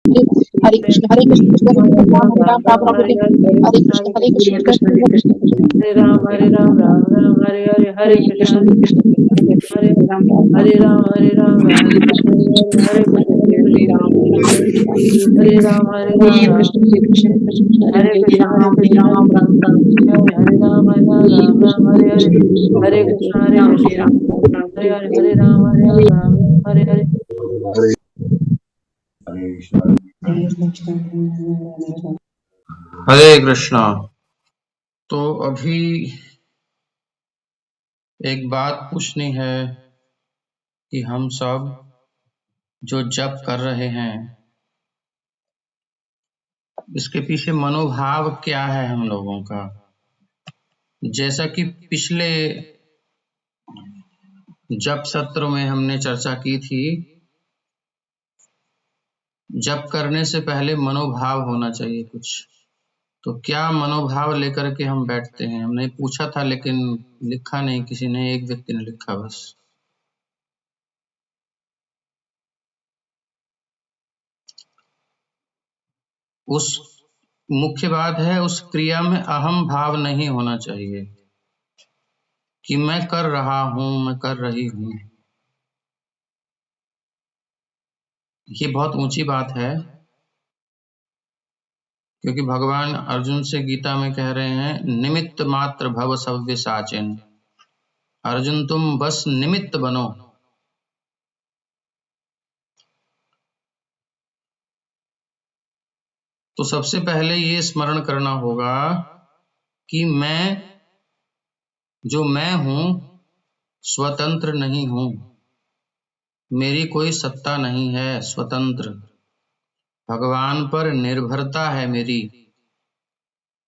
हरे कृष्ण कृष्ण कृष्ण राम राम राम हरे हरे कृष्ण हरे कृष्ण हरे राम राम राम हरे हरे हरे कृष्ण हरे हरे राम राम राम हरे हरे राम हरे राम राम हरे कृष्ण राम राम हरे राम राम हरे हरे हरे कृष्ण हरे राम हरे हरे हरे कृष्णा। तो अभी एक बात पूछनी है कि हम सब जो जप कर रहे हैं इसके पीछे मनोभाव क्या है हम लोगों का। जैसा कि पिछले जप सत्र में हमने चर्चा की थी, जप करने से पहले मनोभाव होना चाहिए कुछ। तो क्या मनोभाव लेकर के हम बैठते हैं? हमने पूछा था लेकिन लिखा नहीं किसी ने, एक व्यक्ति ने लिखा बस। उस मुख्य बात है उस क्रिया में अहम भाव नहीं होना चाहिए कि मैं कर रहा हूं, मैं कर रही हूं। ये बहुत ऊंची बात है, क्योंकि भगवान अर्जुन से गीता में कह रहे हैं निमित्त मात्र भव सव्य साचिन। अर्जुन तुम बस निमित्त बनो। तो सबसे पहले ये स्मरण करना होगा कि मैं हूं स्वतंत्र नहीं हूं, मेरी कोई सत्ता नहीं है स्वतंत्र। भगवान पर निर्भरता है मेरी।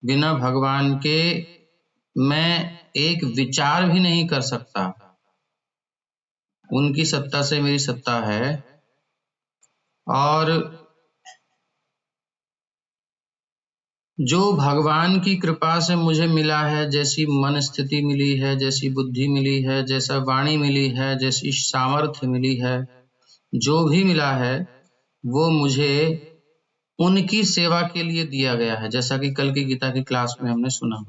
बिना भगवान के मैं एक विचार भी नहीं कर सकता। उनकी सत्ता से मेरी सत्ता है। और जो भगवान की कृपा से मुझे मिला है, जैसी मन स्थिति मिली है, जैसी बुद्धि मिली है, जैसा वाणी मिली है, जैसी सामर्थ्य मिली है, जो भी मिला है वो मुझे उनकी सेवा के लिए दिया गया है। जैसा कि कल की गीता की क्लास में हमने सुना,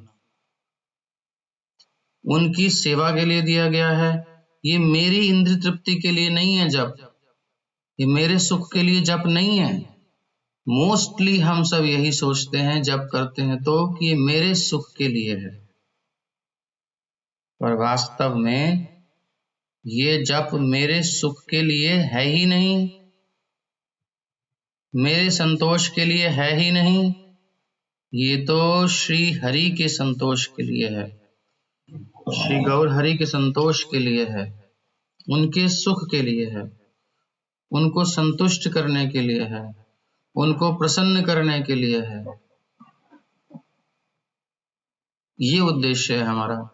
उनकी सेवा के लिए दिया गया है। ये मेरी इंद्रिय तृप्ति के लिए नहीं है जप, ये मेरे सुख के लिए जप नहीं है। मोस्टली हम सब यही सोचते हैं जप करते हैं तो कि ये मेरे सुख के लिए है, पर वास्तव में ये जप मेरे सुख के लिए है ही नहीं, मेरे संतोष के लिए है ही नहीं। ये तो श्री हरि के संतोष के लिए है, श्री गौर हरि के संतोष के लिए है, उनके सुख के लिए है, उनको संतुष्ट करने के लिए है, उनको प्रसन्न करने के लिए है। ये उद्देश्य है हमारा।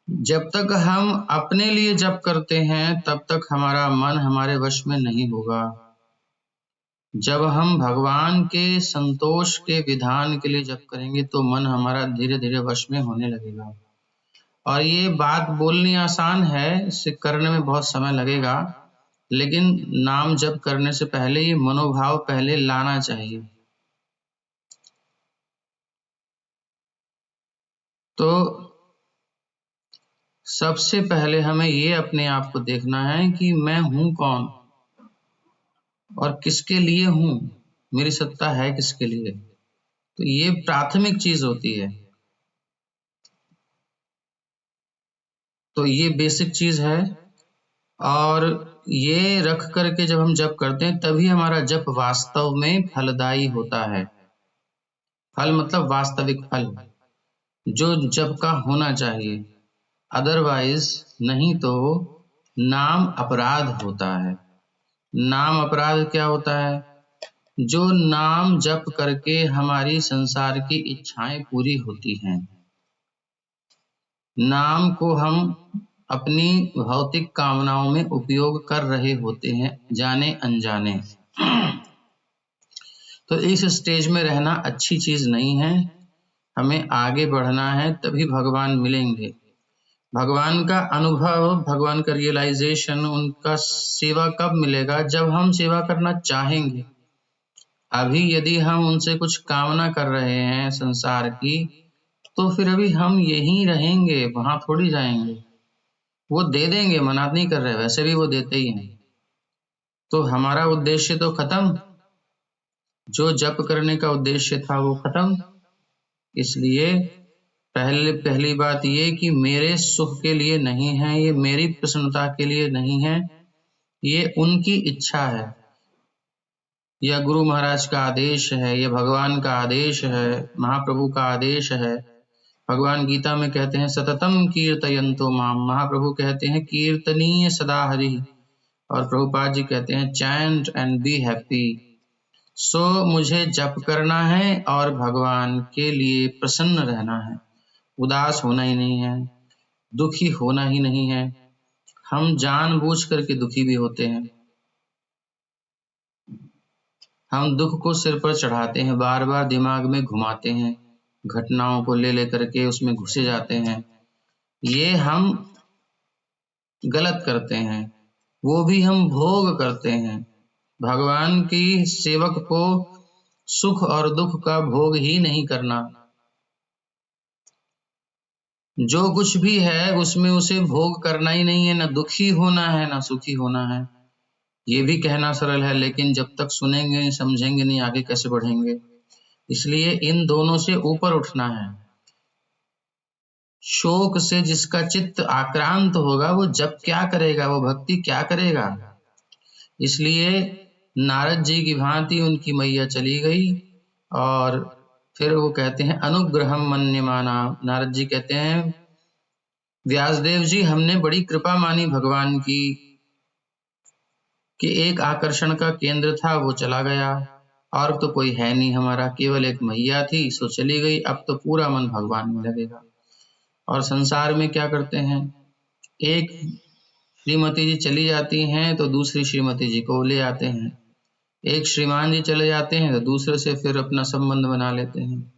जब तक हम अपने लिए जप करते हैं तब तक हमारा मन हमारे वश में नहीं होगा। जब हम भगवान के संतोष के विधान के लिए जप करेंगे तो मन हमारा धीरे धीरे वश में होने लगेगा। और ये बात बोलनी आसान है, इसे करने में बहुत समय लगेगा, लेकिन नाम जप करने से पहले ये मनोभाव पहले लाना चाहिए। तो सबसे पहले हमें ये अपने आप को देखना है कि मैं हूं कौन और किसके लिए हूं, मेरी सत्ता है किसके लिए। तो ये प्राथमिक चीज होती है। तो ये बेसिक चीज है, और ये रख करके जब हम जप करते हैं तभी हमारा जप वास्तव में फलदायी होता है। फल मतलब वास्तविक फल जो जप का होना चाहिए, अदरवाइज नहीं तो नाम अपराध होता है। नाम अपराध क्या होता है? जो नाम जप करके हमारी संसार की इच्छाएं पूरी होती हैं, नाम को हम अपनी भौतिक कामनाओं में उपयोग कर रहे होते हैं जाने अनजाने। तो इस स्टेज में रहना अच्छी चीज नहीं है। हमें आगे बढ़ना है, तभी भगवान मिलेंगे। भगवान का अनुभव, भगवान का रियलाइजेशन, उनका सेवा कब मिलेगा? जब हम सेवा करना चाहेंगे। अभी यदि हम उनसे कुछ कामना कर रहे हैं संसार की, तो फिर अभी हम यहीं रहेंगे, वहां थोड़ी जाएंगे। वो दे देंगे, मना नहीं कर रहे, वैसे भी वो देते ही हैं। तो हमारा उद्देश्य तो खत्म, जो जप करने का उद्देश्य था वो खत्म। इसलिए पहली बात ये कि मेरे सुख के लिए नहीं है, ये मेरी प्रसन्नता के लिए नहीं है, ये उनकी इच्छा है, यह गुरु महाराज का आदेश है, यह भगवान का आदेश है, महाप्रभु का आदेश है। भगवान गीता में कहते हैं सततम कीर्तयन्तो माम, महाप्रभु कहते हैं कीर्तनीय सदा हरि, और प्रभुपाद जी कहते हैं चैंट एंड बी हैप्पी। सो मुझे जप करना है और भगवान के लिए प्रसन्न रहना है, उदास होना ही नहीं है, दुखी होना ही नहीं है। हम जानबूझ करके दुखी भी होते हैं, हम दुख को सिर पर चढ़ाते हैं, बार बार दिमाग में घुमाते हैं, घटनाओं को ले लेकर के उसमें घुसे जाते हैं। ये हम गलत करते हैं, वो भी हम भोग करते हैं। भगवान की सेवक को सुख और दुख का भोग ही नहीं करना, जो कुछ भी है उसमें उसे भोग करना ही नहीं है, ना दुखी होना है ना सुखी होना है। ये भी कहना सरल है, लेकिन जब तक सुनेंगे नहीं, समझेंगे नहीं, आगे कैसे बढ़ेंगे। इसलिए इन दोनों से ऊपर उठना है। शोक से जिसका चित्त आक्रांत होगा वो जप क्या करेगा, वो भक्ति क्या करेगा। इसलिए नारद जी की भांति उनकी मैया चली गई, और फिर वो कहते हैं अनुग्रहम मन्यमाना। नारद जी कहते हैं व्यासदेव जी, हमने बड़ी कृपा मानी भगवान की कि एक आकर्षण का केंद्र था वो चला गया, और तो कोई है नहीं हमारा, केवल एक मैया थी सो चली गई, अब तो पूरा मन भगवान में लगेगा। और संसार में क्या करते हैं, एक श्रीमती जी चली जाती हैं तो दूसरी श्रीमती जी को ले आते हैं, एक श्रीमान जी चले जाते हैं तो दूसरे से फिर अपना संबंध बना लेते हैं।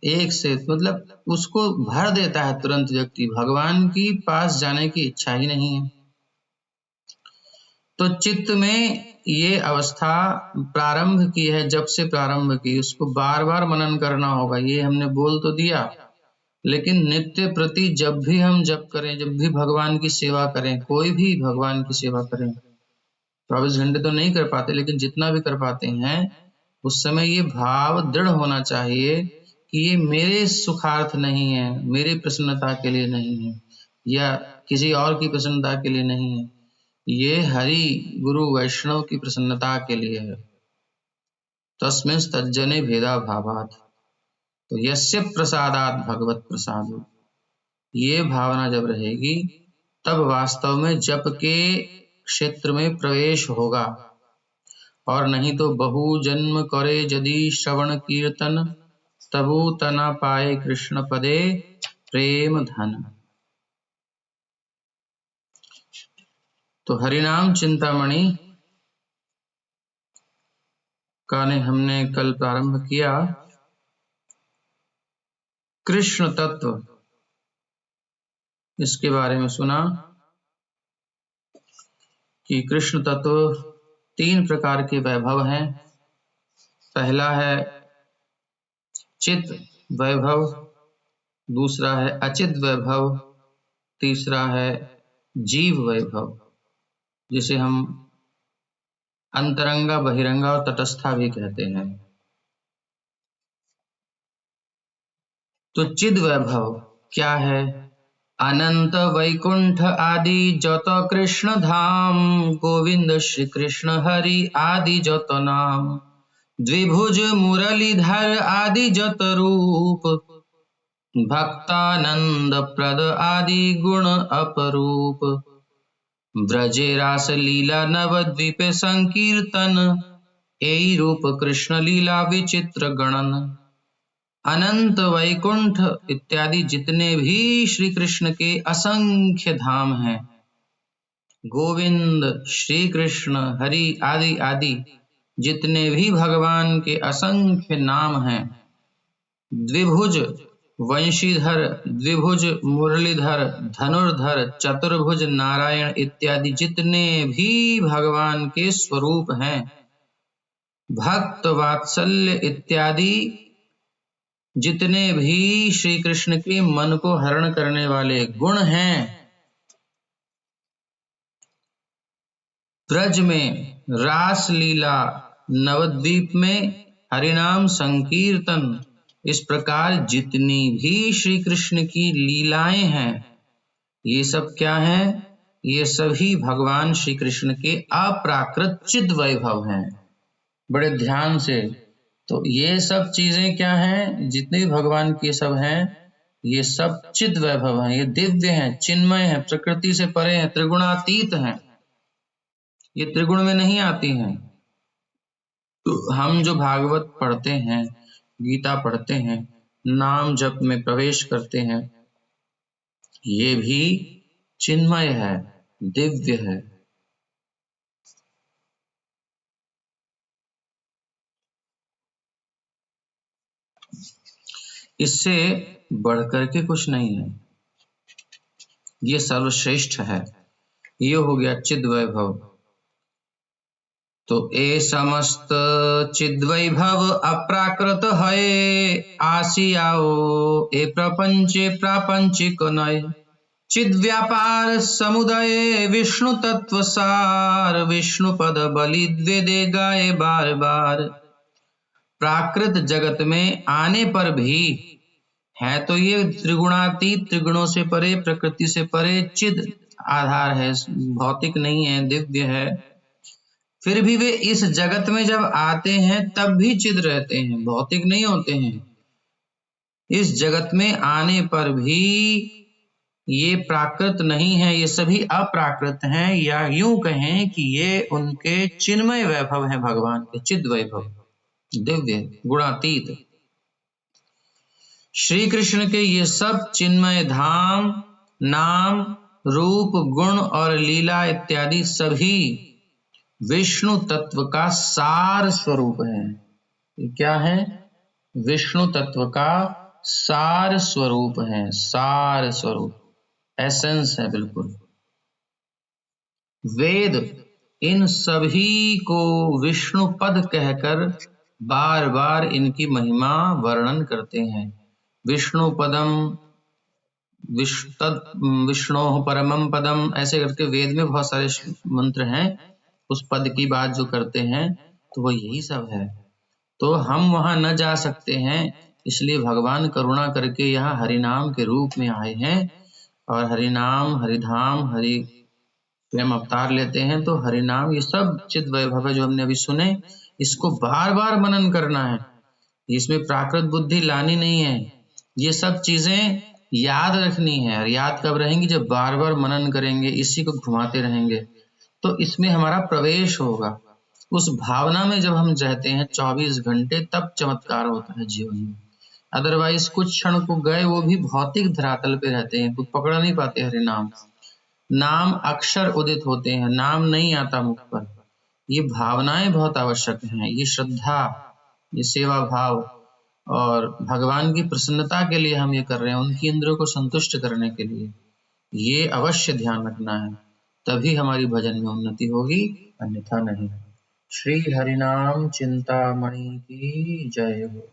एक से मतलब उसको भर देता है तुरंत व्यक्ति, भगवान की पास जाने की इच्छा ही नहीं है। तो चित्त में ये अवस्था प्रारंभ की है, जब से प्रारंभ की, उसको बार बार मनन करना होगा। ये हमने बोल तो दिया, लेकिन नित्य प्रति जब भी हम जप करें, जब भी भगवान की सेवा करें, कोई भी भगवान की सेवा करें, 24 घंटे तो नहीं कर पाते, लेकिन जितना भी कर पाते हैं उस समय ये भाव दृढ़ होना चाहिए कि ये मेरे सुखार्थ नहीं है, मेरी प्रसन्नता के लिए नहीं है, या किसी और की प्रसन्नता के लिए नहीं है, ये हरि गुरु वैष्णव की प्रसन्नता के लिए है। तस्मिन् तज्जने भेदा भावात्, तो यस्य प्रसादात् भगवत प्रसादो, ये भावना जब रहेगी तब वास्तव में जप के क्षेत्र में प्रवेश होगा। और नहीं तो बहु जन्म करे यदि श्रवण कीर्तन, तबु तना पाए कृष्ण पदे प्रेम धन। तो हरिनाम चिंतामणि का ने हमने कल प्रारंभ किया। कृष्ण तत्व, इसके बारे में सुना कि कृष्ण तत्व 3 प्रकार के वैभव हैं। पहला है चित वैभव, दूसरा है अचित वैभव, तीसरा है जीव वैभव, जिसे हम अंतरंगा, बहिरंगा और तटस्था भी कहते हैं। तो चिद वैभव क्या है? अनंत वैकुंठ आदि जत कृष्ण धाम, गोविंद श्री कृष्ण हरि आदि जत नाम, द्विभुज मुरलीधर आदि जत रूप, भक्तानंद प्रद आदि गुण अपरूप, ब्रजे रास लीला नवद्वीप संकीर्तन, एई रूप कृष्ण लीला विचित्र गणन। अनंत वैकुंठ इत्यादि जितने भी श्री कृष्ण के असंख्य धाम हैं, गोविंद श्री कृष्ण हरि आदि आदि जितने भी भगवान के असंख्य नाम हैं, द्विभुज वंशीधर, द्विभुज मुरलीधर, धनुर्धर, चतुर्भुज नारायण इत्यादि जितने भी भगवान के स्वरूप हैं, भक्त वात्सल्य इत्यादि जितने भी श्री कृष्ण के मन को हरण करने वाले गुण हैं, ब्रज में रास लीला, नवद्वीप में हरिनाम संकीर्तन, इस प्रकार जितनी भी श्री कृष्ण की लीलाएं हैं, ये सब क्या हैं? ये सभी भगवान श्री कृष्ण के अप्राकृत चिद वैभव हैं। बड़े ध्यान से, तो ये सब चीजें क्या हैं? जितने भी भगवान के सब हैं, ये सब चिद वैभव हैं, ये दिव्य हैं, चिन्मय हैं, प्रकृति से परे हैं, त्रिगुणातीत हैं, ये त्रिगुण में नहीं आती हैं। तो हम जो भागवत पढ़ते हैं, गीता पढ़ते हैं, नाम जप में प्रवेश करते हैं, ये भी चिन्मय है, दिव्य है। इससे बढ़कर के कुछ नहीं है, ये सर्वश्रेष्ठ है। ये हो गया चिद वैभव। तो ए समस्त चिद वैभव अप्राकृत है, आसियाओ ए प्रपंचे प्रापंचिक नय, चिद व्यापार समुदय विष्णु तत्व सार, विष्णु पद बलि द्वेदे गाए बार बार। प्राकृत जगत में आने पर भी है तो ये त्रिगुणातीत, त्रिगुणों से परे, प्रकृति से परे, चिद आधार है, भौतिक नहीं है, दिव्य है। फिर भी वे इस जगत में जब आते हैं तब भी चिद रहते हैं, भौतिक नहीं होते हैं। इस जगत में आने पर भी ये प्राकृत नहीं है, ये सभी अप्राकृत हैं, या यूं कहें कि ये उनके चिन्मय वैभव हैं, भगवान के चिद वैभव, दिव्य गुणातीत। श्री कृष्ण के ये सब चिन्मय धाम, नाम, रूप, गुण और लीला इत्यादि सभी विष्णु तत्व का सार स्वरूप है। ये क्या है? विष्णु तत्व का सार स्वरूप है, सार स्वरूप, एसेंस है बिल्कुल। वेद इन सभी को विष्णु पद कहकर बार बार इनकी महिमा वर्णन करते हैं। विष्णु पदम, विष्णो परमम पदम, ऐसे करके वेद में बहुत सारे मंत्र हैं, उस पद की बात जो करते हैं तो वो यही सब है। तो हम वहां न जा सकते हैं, इसलिए भगवान करुणा करके यहाँ हरिनाम के रूप में आए हैं, और हरिनाम, हरिधाम, हरि स्वयं अवतार लेते हैं। तो हरिनाम ये सब चिद वैभव है जो हमने अभी सुने, इसको बार बार मनन करना है, इसमें प्राकृत बुद्धि लानी नहीं है, ये सब चीजें याद रखनी है। और याद कब रहेंगी? जब बार बार मनन करेंगे, इसी को घुमाते रहेंगे, तो इसमें हमारा प्रवेश होगा। उस भावना में जब हम रहते हैं 24 घंटे, तब चमत्कार होता है जीवन में। अदरवाइज कुछ क्षण को गए, वो भी भौतिक धरातल पे रहते हैं, कुछ पकड़ नहीं पाते हरि नाम। नाम अक्षर उदित होते हैं, नाम नहीं आता मुख पर। ये भावनाएं बहुत आवश्यक हैं, ये श्रद्धा, ये सेवा भाव, और भगवान की प्रसन्नता के लिए हम ये कर रहे हैं, उनकी इंद्रियों को संतुष्ट करने के लिए। ये अवश्य ध्यान रखना है, तभी हमारी भजन में उन्नति होगी, अन्यथा नहीं। श्री हरिनाम चिंतामणि की जय हो।